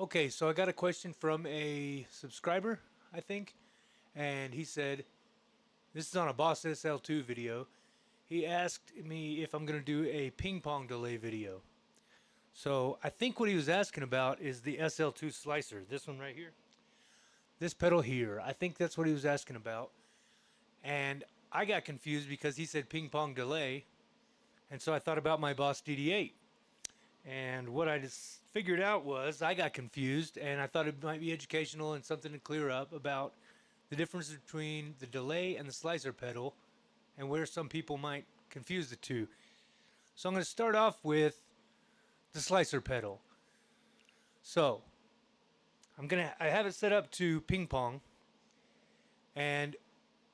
Okay, so I got a question from a subscriber, I think, and he said, this is on a Boss SL-2 video. He asked me if I'm going to do a ping-pong delay video. So I think what he was asking about is the SL-2 slicer, this one right here. This pedal here, I think that's what he was asking about. And I got confused because he said ping-pong delay, and so I thought about my Boss DD-8. And what I just figured out was I got confused, and I thought it might be educational and something to clear up about the difference between the delay and the slicer pedal and where some people might confuse the two. So I'm going to start off with the slicer pedal. So I have it set up to ping pong, and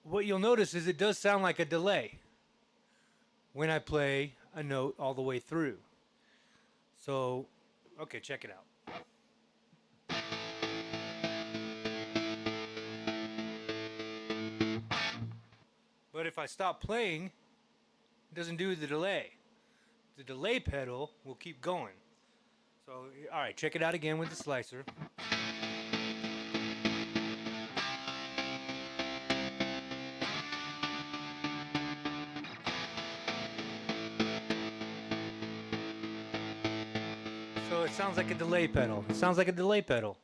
what you'll notice is it does sound like a delay when I play a note all the way through. So, okay, check it out. But if I stop playing, it doesn't do the delay. The delay pedal will keep going. So, alright, check it out again with the slicer. So it sounds like a delay pedal. It sounds like a delay pedal.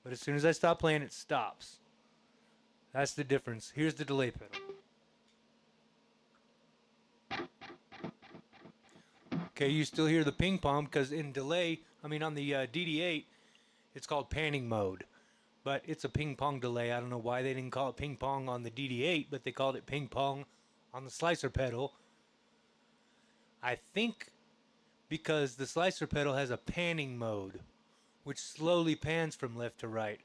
But as soon as I stop playing, it stops. That's the difference. Here's the delay pedal. Okay, you still hear the ping pong because in delay, on the DD-8, it's called panning mode. But it's a ping pong delay. I don't know why they didn't call it ping pong on the DD-8, but they called it ping pong on the slicer pedal. I think because the slicer pedal has a panning mode, which slowly pans from left to right.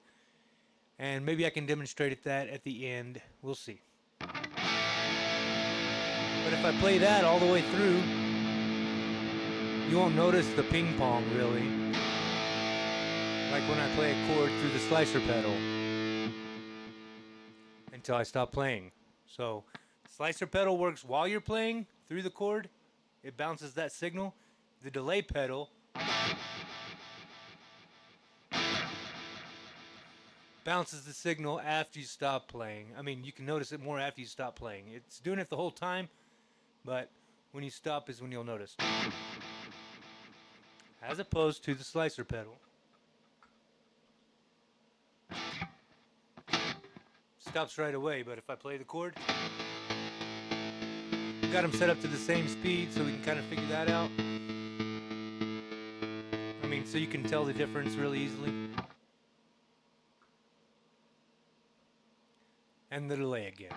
And maybe I can demonstrate that at the end. We'll see. But if I play that all the way through, you won't notice the ping pong really, like when I play a chord through the slicer pedal, until I stop playing. So slicer pedal works while you're playing through the chord. It bounces that signal. The delay pedal bounces the signal after you stop playing. You can notice it more after you stop playing. It's doing it the whole time, but when you stop is when you'll notice. As opposed to the slicer pedal. Stops right away, but if I play the chord, got them set up to the same speed so we can kind of figure that out. So you can tell the difference really easily. And the delay again.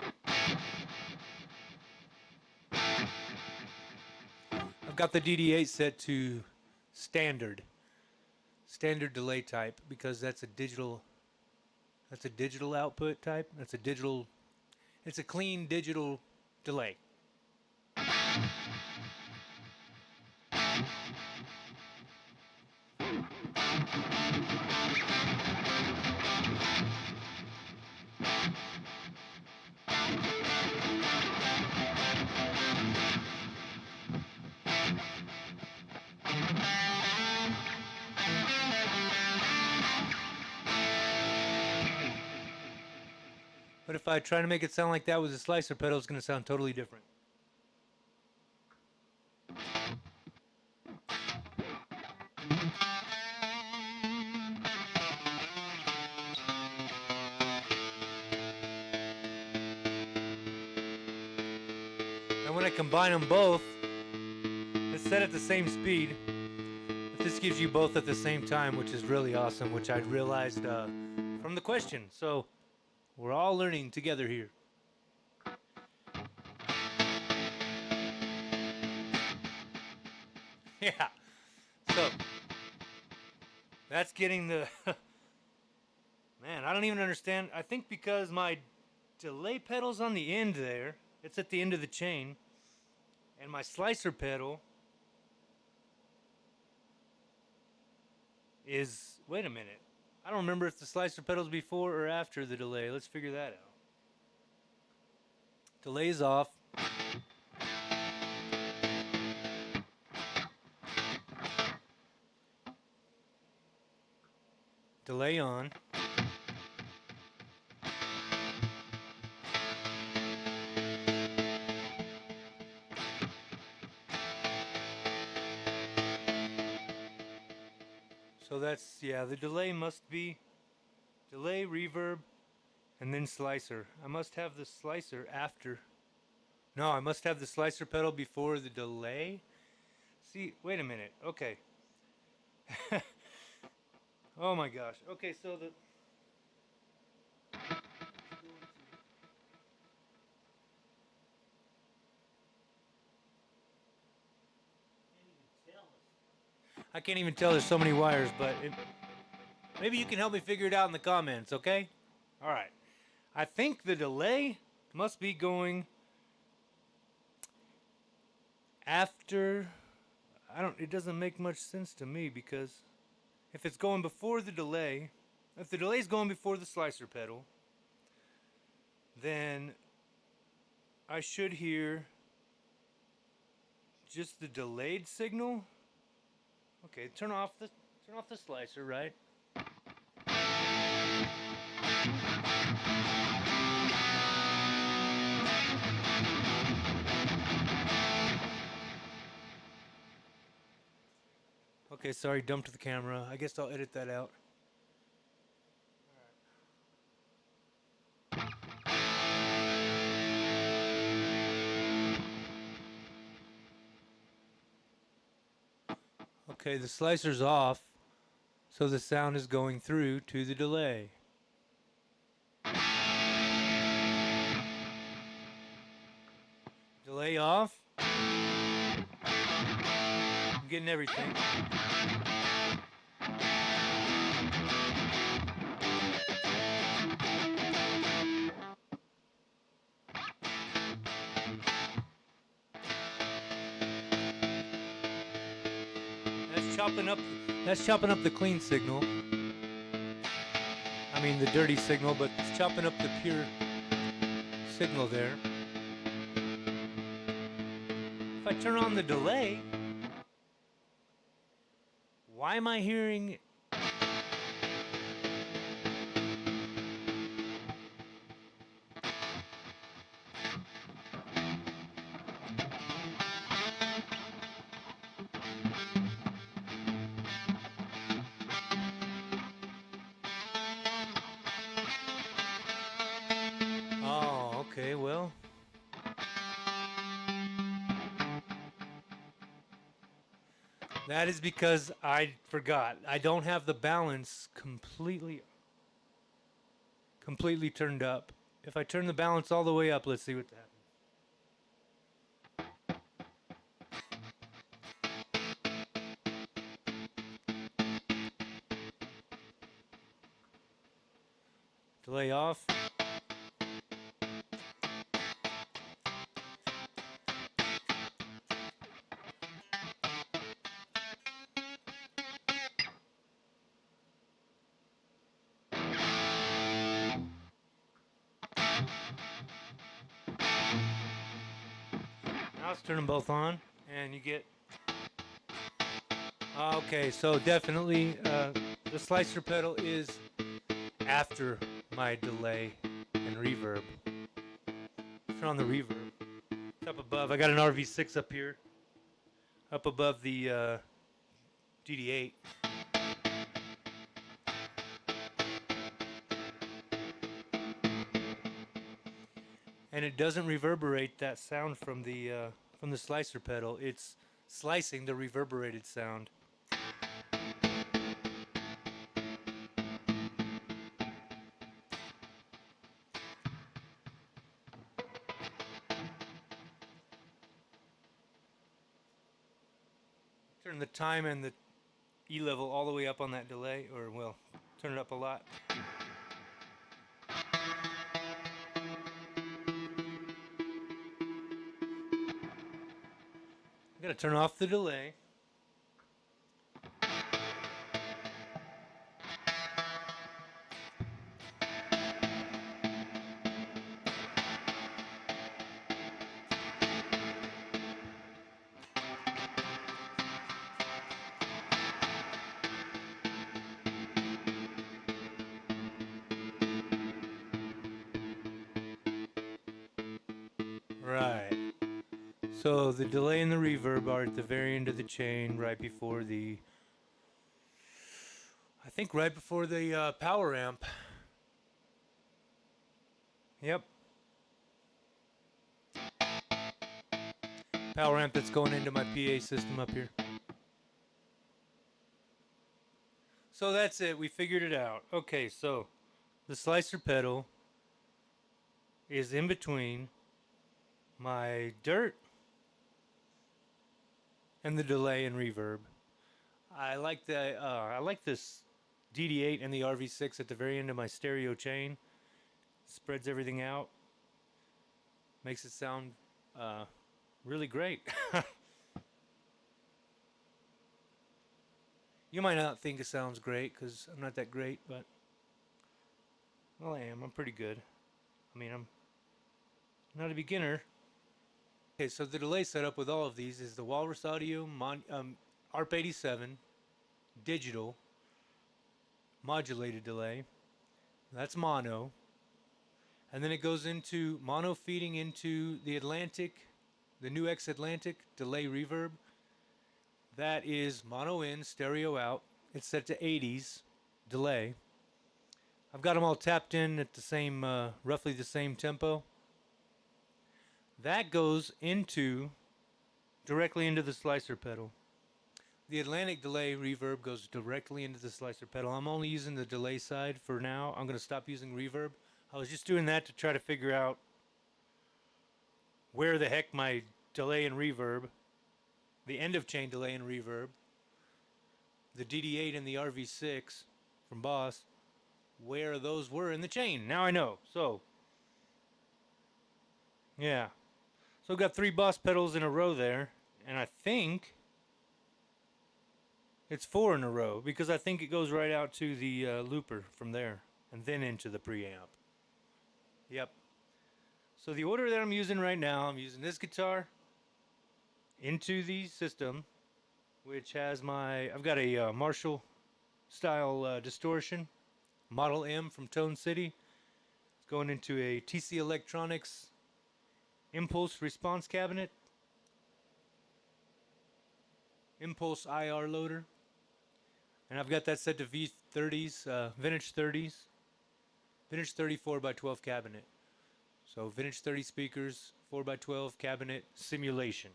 I've got the DD-8 set to standard delay type because that's a digital output type. It's a clean digital delay. But if I try to make it sound like that with a slicer pedal, it's going to sound totally different. And when I combine them both, it's set at the same speed. But this gives you both at the same time, which is really awesome, which I realized from the question. So we're all learning together here. Yeah. So that's getting the man, I don't even understand. I think because my delay pedal's on the end there, it's at the end of the chain, and my slicer pedal is, wait a minute, I don't remember if the slicer pedal's before or after the delay. Let's figure that out. Delay's off. delay on. So that's, yeah, the delay must be delay, reverb, and then slicer. I must have the slicer after. No, I must have the slicer pedal before the delay. See, wait a minute. Okay. Oh my gosh. Okay, so the I can't even tell, there's so many wires, but maybe you can help me figure it out in the comments, okay? All right. I think the delay must be going after. It doesn't make much sense to me, because if it's going before the delay, if the delay is going before the slicer pedal, then I should hear just the delayed signal. Okay, turn off the slicer, right? Okay, sorry, dumped the camera. I guess I'll edit that out. Okay, the slicer's off, so the sound is going through to the delay. Delay off. I'm getting everything. That's chopping up the clean signal. I mean the dirty signal, but it's chopping up the pure signal there. If I turn on the delay, why am I hearing okay, well, that is because I forgot. I don't have the balance completely turned up. If I turn the balance all the way up, let's see what happens. Delay off. Now let's turn them both on, and you get. Okay, so definitely the slicer pedal is after my delay and reverb. Turn on the reverb. It's up above. I got an RV6 up here, up above the DD-8. And it doesn't reverberate that sound from the slicer pedal. It's slicing the reverberated sound. Turn the time and the E level all the way up on that delay, or well, turn it up a lot. I'm gonna turn off the delay. Right. So the delay and the reverb are at the very end of the chain, right before the, I think right before the power amp. Yep. Power amp that's going into my PA system up here. So that's it. We figured it out. Okay, so the slicer pedal is in between my dirt and the delay and reverb. I like this DD-8 and the RV6 at the very end of my stereo chain. Spreads everything out. Makes it sound really great. You might not think it sounds great because I'm not that great, but well, I am. I'm pretty good. I mean, I'm not a beginner. Okay, so the delay setup with all of these is the Walrus Audio ARP87 digital modulated delay. That's mono. And then it goes into mono feeding into the Atlantic, the new X Atlantic delay reverb. That is mono in, stereo out. It's set to 80s delay. I've got them all tapped in at the same, roughly the same tempo. That goes directly into the slicer pedal. The Atlantic delay reverb goes directly into the slicer pedal. I'm only using the delay side for now. I'm going to stop using reverb. I was just doing that to try to figure out where the heck my delay and reverb, the end of chain delay and reverb, the DD-8 and the RV6 from Boss, where those were in the chain. Now I know. So, yeah. So I've got 3 Boss pedals in a row there, and I think it's 4 in a row because I think it goes right out to the looper from there and then into the preamp. Yep. So the order that I'm using right now, I'm using this guitar into the system, which has I've got a Marshall style distortion, Model M from Tone City. It's going into a TC Electronics impulse response cabinet, impulse IR loader, and I've got that set to V30s, vintage 30s, vintage 30 4x12 cabinet. So vintage 30 speakers, 4x12 cabinet simulation,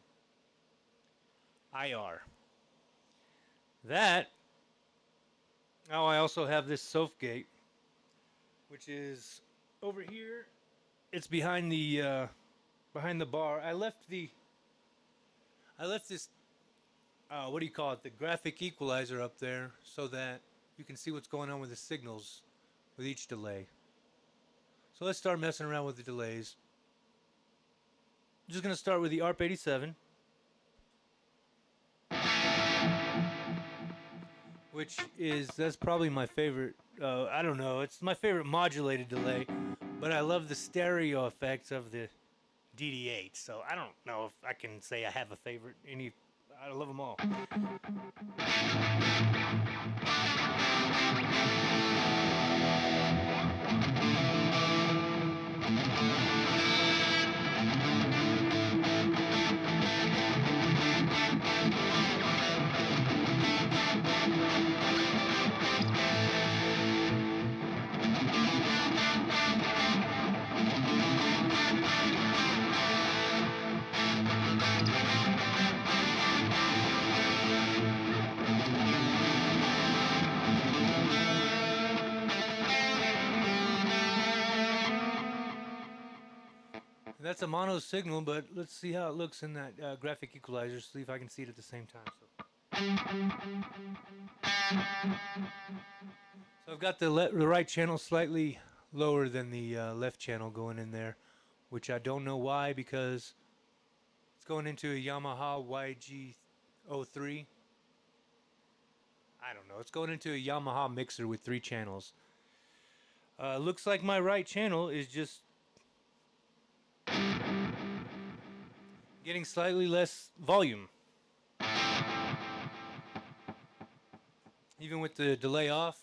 IR. That. Oh, I also have this Soph gate, which is over here. It's behind the bar. I left this, what do you call it, the graphic equalizer up there so that you can see what's going on with the signals with each delay. So let's start messing around with the delays. I'm just going to start with the ARP87, that's probably my favorite, I don't know, it's my favorite modulated delay, but I love the stereo effects of the DD-8, so I don't know if I can say I have a favorite. I love them all. That's a mono signal, but let's see how it looks in that graphic equalizer, see if I can see it at the same time. So I've got the right channel slightly lower than the left channel going in there, which I don't know why, because it's going into a Yamaha YG03. I don't know. It's going into a Yamaha mixer with 3 channels. Looks like my right channel is just getting slightly less volume. Even with the delay off.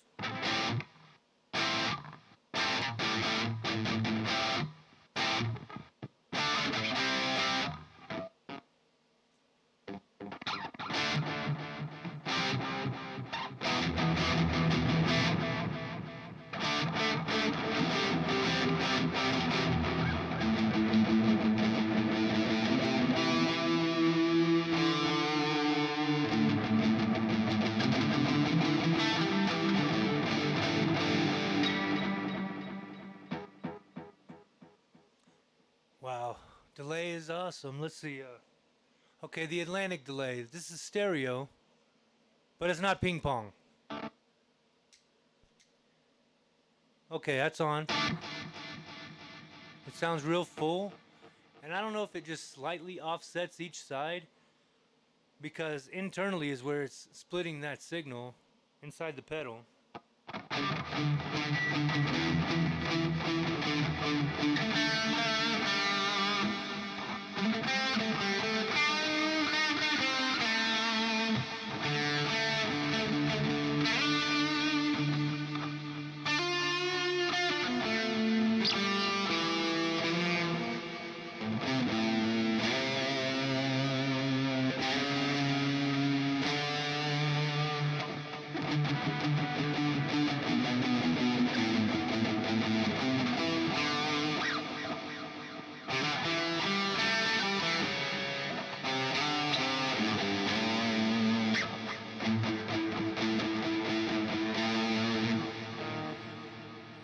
Delay is awesome. Let's see. Okay, the Atlantic delay. This is stereo, but it's not ping pong. Okay, that's on. It sounds real full, and I don't know if it just slightly offsets each side, because internally is where it's splitting that signal inside the pedal.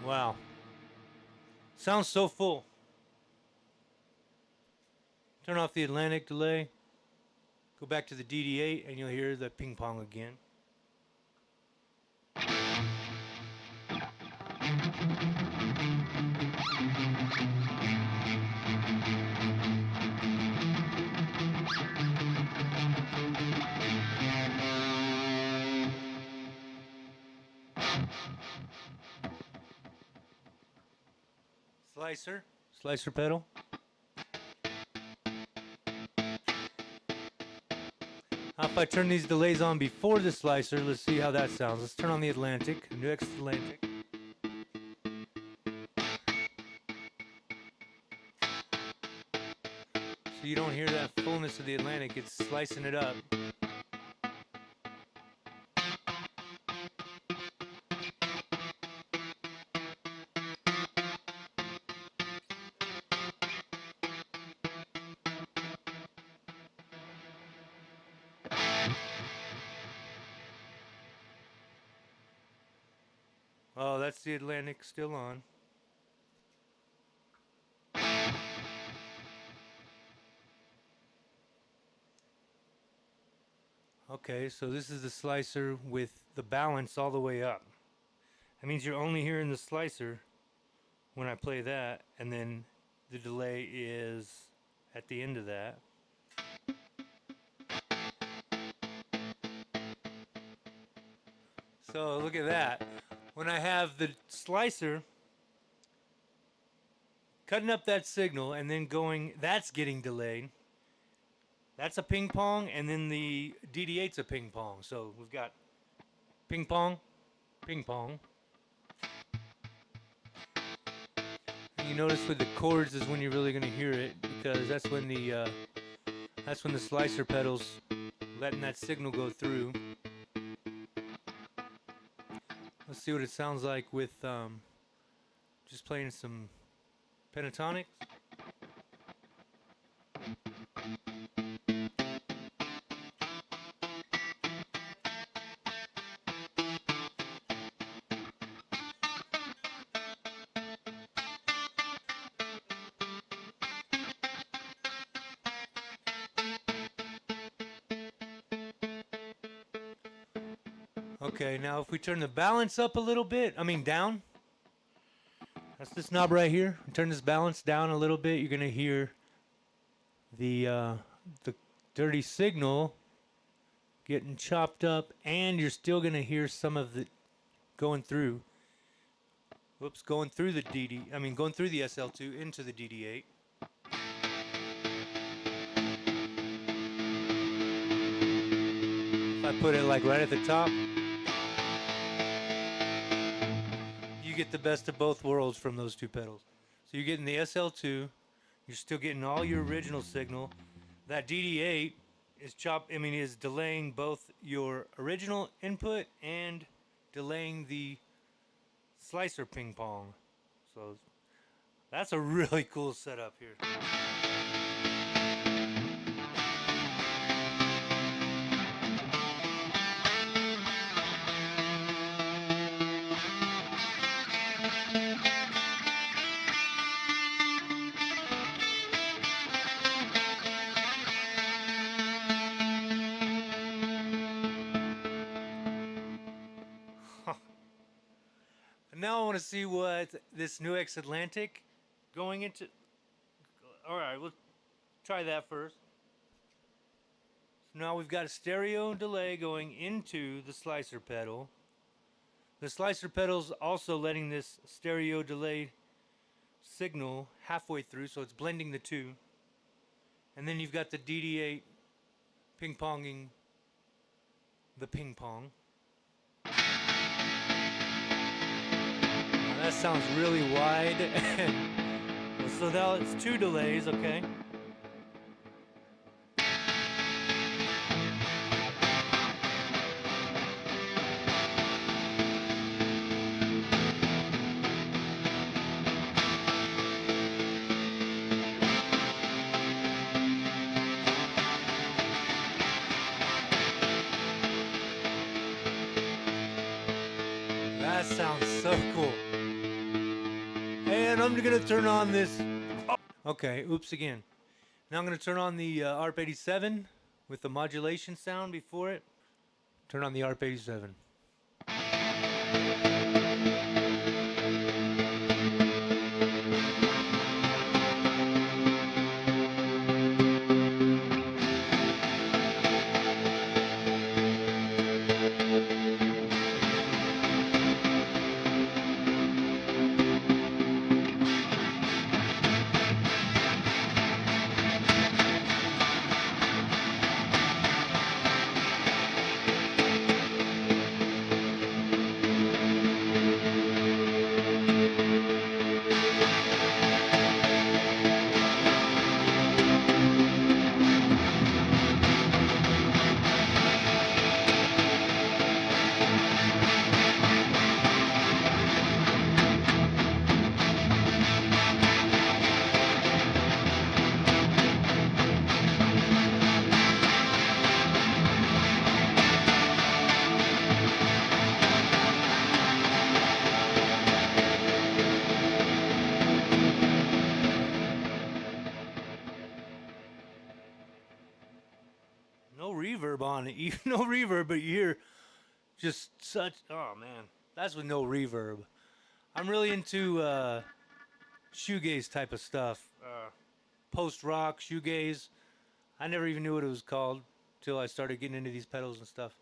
Wow. Sounds so full. Turn off the Atlantic delay. Go back to the DD-8 and you'll hear the ping pong again. Slicer pedal. Now if I turn these delays on before the slicer, let's see how that sounds. Let's turn on the Atlantic, next Atlantic. So you don't hear that fullness of the Atlantic, it's slicing it up. Oh, that's the Atlantic still on. Okay, so this is the slicer with the balance all the way up. That means you're only hearing the slicer when I play that, and then the delay is at the end of that. So look at that. When I have the slicer cutting up that signal and then going, that's getting delayed. That's a ping pong, and then the DD-8's a ping pong. So we've got ping pong, ping pong. And you notice with the chords is when you're really going to hear it, because that's when the slicer pedal's letting that signal go through. Let's see what it sounds like with just playing some pentatonics. Okay, now if we turn the balance up a little bit, down. That's this knob right here. Turn this balance down a little bit. You're gonna hear the dirty signal getting chopped up, and you're still gonna hear some of the going through. Whoops, going through the going through the SL-2 into the DD-8. If I put it like right at the top, you get the best of both worlds from those two pedals. So you're getting the SL-2, you're still getting all your original signal. That DD-8 is delaying both your original input and delaying the slicer ping pong. So that's a really cool setup here. And now I want to see what this new X Atlantic going into. Alright, we'll try that first. So now we've got a stereo delay going into the slicer pedal. The slicer pedal's also letting this stereo delay signal halfway through, so it's blending the two. And then you've got the DD-8 ping-ponging the ping-pong. Now that sounds really wide. So now it's two delays, okay? That sounds so cool. And I'm gonna turn on this. Okay, oops again. Now I'm gonna turn on the ARP87 with the modulation sound before it. Turn on the ARP87. No reverb on it. No reverb, but you hear just such. Oh man, that's with no reverb. I'm really into shoegaze type of stuff. Post rock, shoegaze. I never even knew what it was called till I started getting into these pedals and stuff.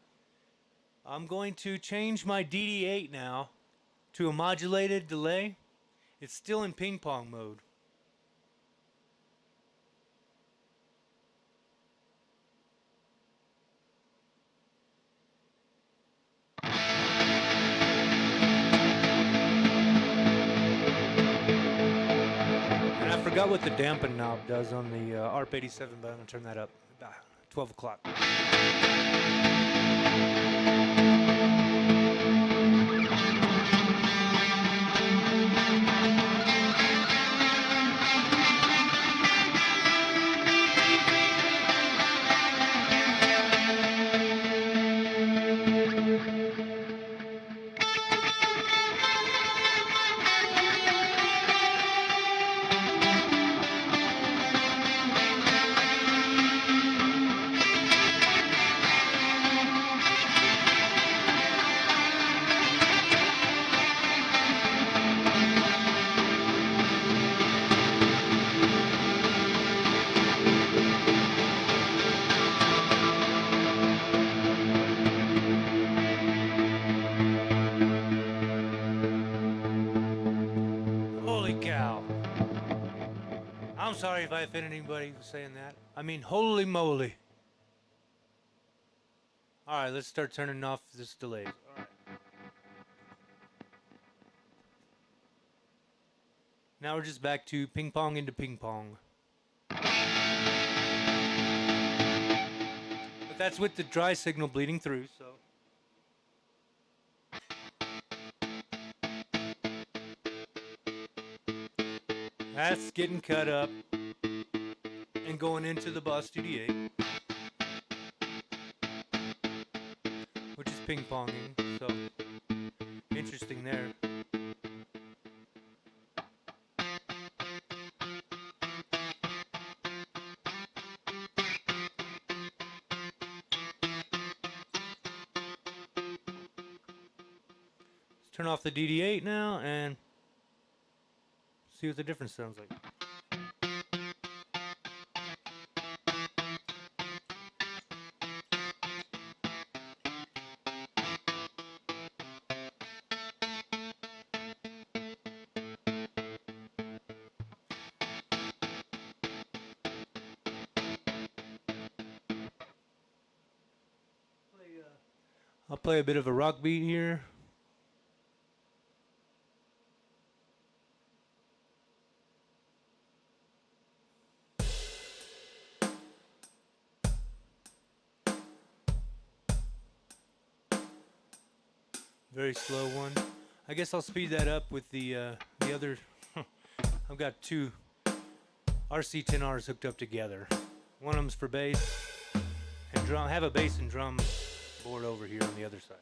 I'm going to change my DD-8 now to a modulated delay. It's still in ping-pong mode. And I forgot what the dampen knob does on the ARP87, but I'm going to turn that up. 12 o'clock. I'm sorry if I offended anybody saying that. I mean, holy moly. Alright, let's start turning off this delay. Alright. Now we're just back to ping pong into ping pong. But that's with the dry signal bleeding through, so. That's getting cut up and going into the bus DD-8, which is ping-ponging, so interesting there. turn off the DD-8 now and see what the difference sounds like. I'll play a bit of a rock beat here. Very slow one. I guess I'll speed that up with the other. I've got two RC10Rs hooked up together. One of them's for bass and drum. I have a bass and drum board over here on the other side.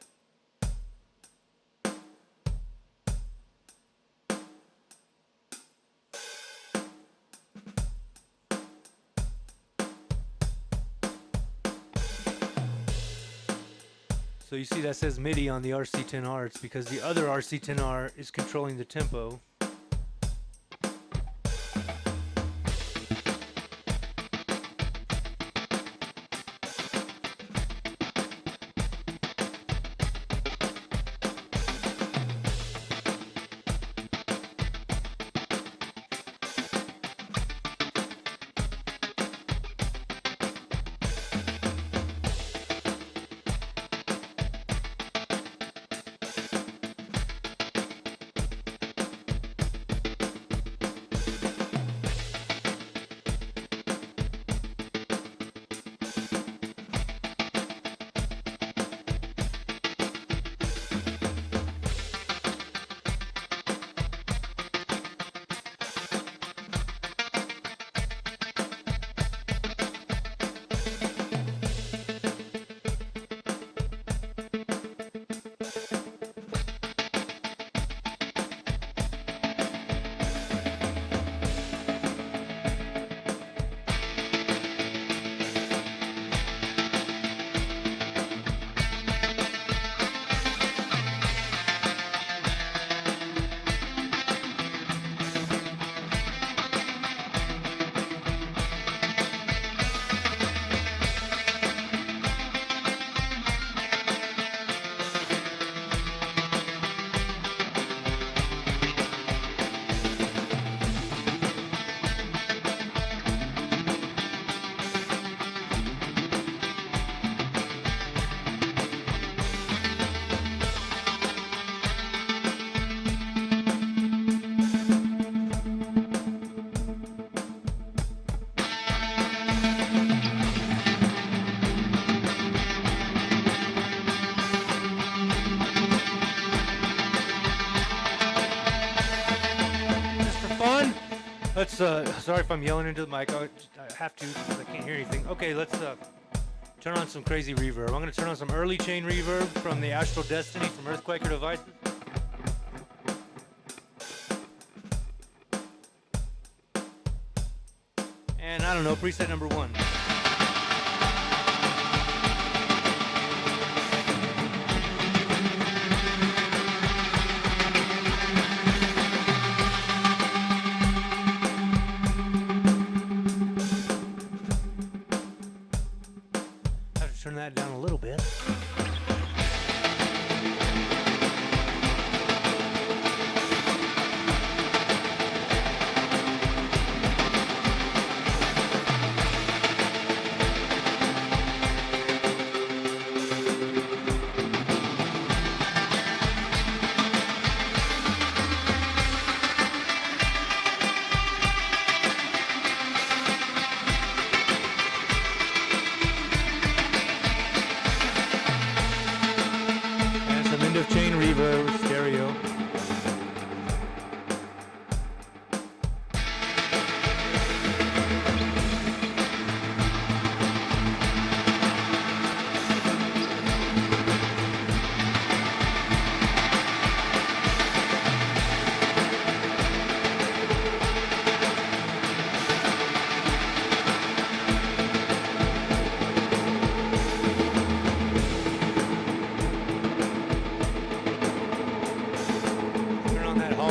So you see that says MIDI on the RC10R. It's because the other RC10R is controlling the tempo. Let's, sorry if I'm yelling into the mic, I have to because I can't hear anything. Okay, let's turn on some crazy reverb. I'm going to turn on some early chain reverb from the Astral Desitny from Earthquaker Devices. And I don't know, preset number 1. Turn that down a little bit.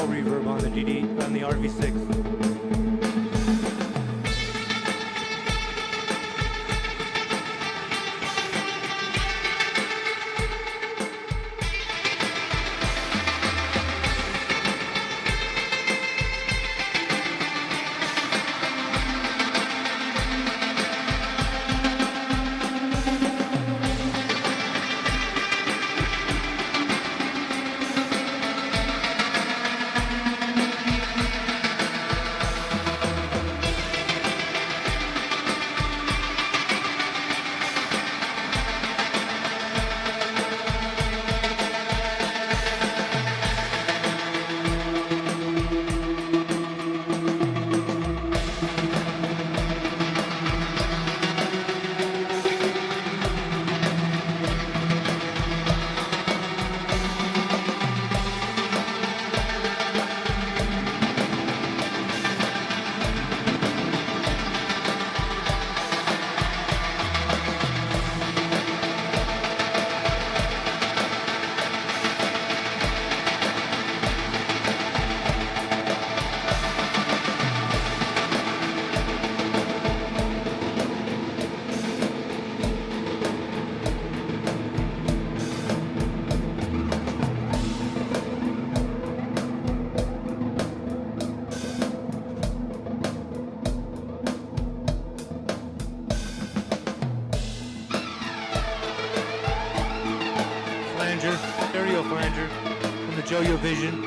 Some Reverb on the RV6. Stereo flanger from the JOYO Vision.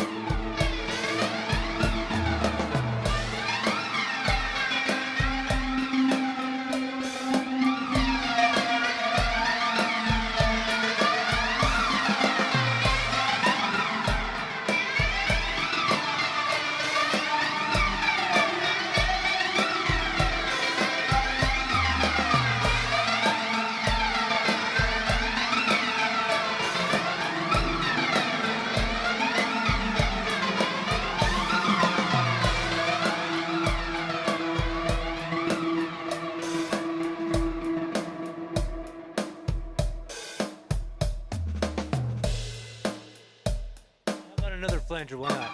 Another flanger, why not?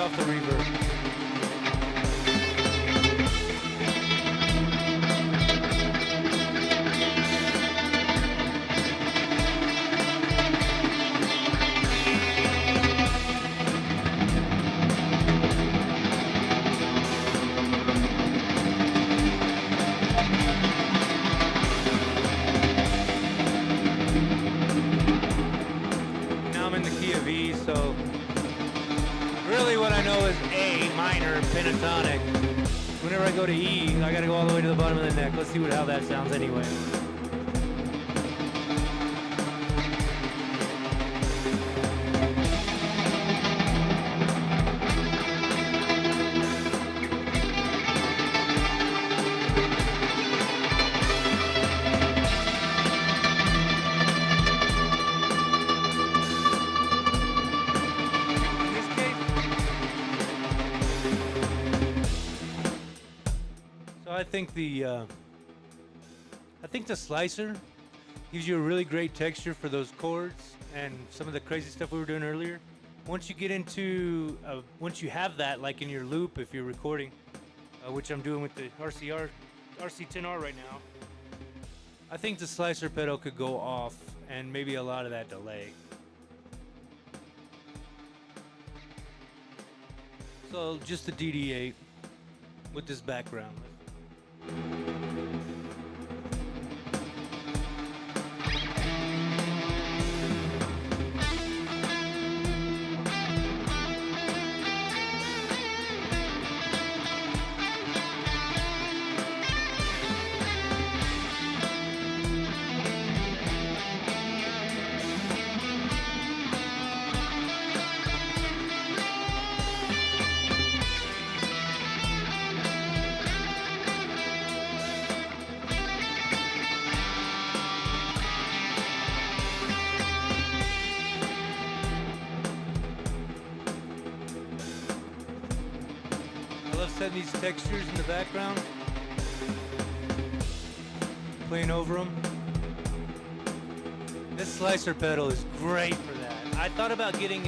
Off the reverb. Now I'm in the key of E, so really what I know is A minor pentatonic. Whenever I go to E, I gotta go all the way to the bottom of the neck. Let's see how that sounds anyway. So I think the slicer gives you a really great texture for those chords and some of the crazy stuff we were doing earlier. Once you get into, once you have that, like in your loop, if you're recording, which I'm doing with the RC10R right now, I think the slicer pedal could go off and maybe a lot of that delay. So just the DD-8 with this background. I love setting these textures in the background, playing over them. This slicer pedal is great for that. I thought about getting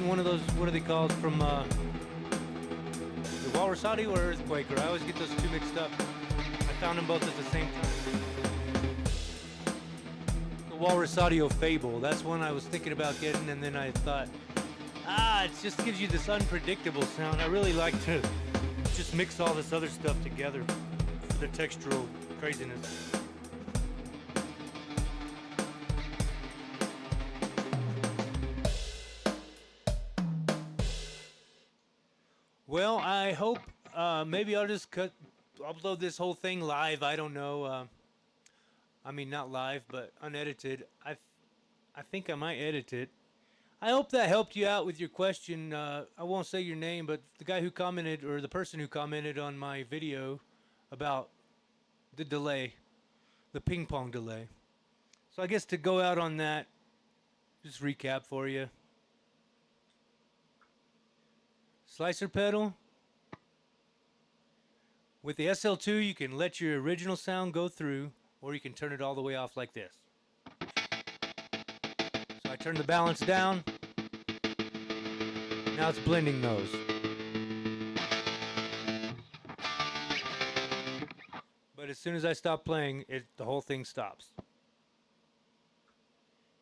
one of those, what are they called, from the Walrus Audio or Earthquaker. I always get those two mixed up. I found them both at the same time. The Walrus Audio Fable, that's one I was thinking about getting, and then I thought, it just gives you this unpredictable sound. I really like to just mix all this other stuff together for the textural craziness. Well, I hope maybe I'll just upload this whole thing live. I don't know. I mean, not live, but unedited. I think I might edit it. I hope that helped you out with your question. I won't say your name, but the guy who commented, or the person who commented on my video about the delay, the ping-pong delay. So I guess to go out on that, just recap for you. Slicer pedal. With the SL-2, you can let your original sound go through, or you can turn it all the way off like this. So I turn the balance down. Now it's blending those. But as soon as I stop playing, the whole thing stops.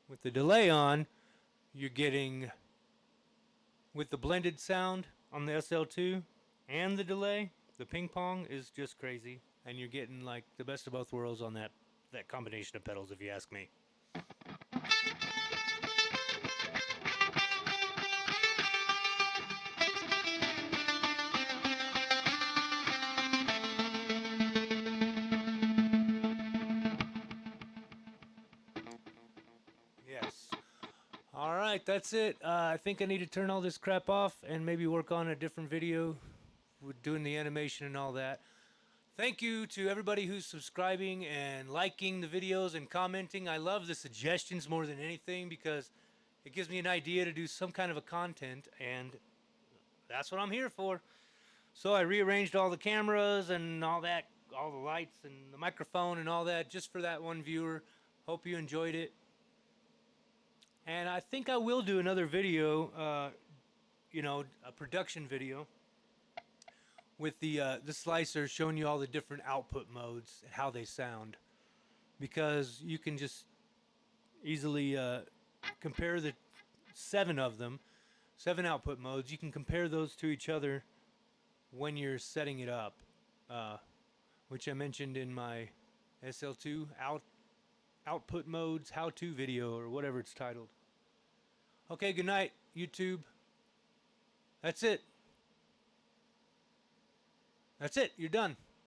With the delay on, you're getting, with the blended sound on the SL-2 and the delay, the ping-pong is just crazy. And you're getting like the best of both worlds on that combination of pedals, if you ask me. Yes. All right, that's it. I think I need to turn all this crap off and maybe work on a different video with doing the animation and all that. Thank you to everybody who's subscribing and liking the videos and commenting. I love the suggestions more than anything because it gives me an idea to do some kind of a content, and that's what I'm here for. So I rearranged all the cameras and all that, all the lights and the microphone and all that just for that one viewer. Hope you enjoyed it. And I think I will do another video, you know, a production video with the slicer, showing you all the different output modes and how they sound, because you can just easily compare the 7 of them, 7 output modes. You can compare those to each other when you're setting it up, which I mentioned in my SL-2 output modes how-to video, or whatever it's titled. Okay, good night, YouTube. That's it. That's it. You're done.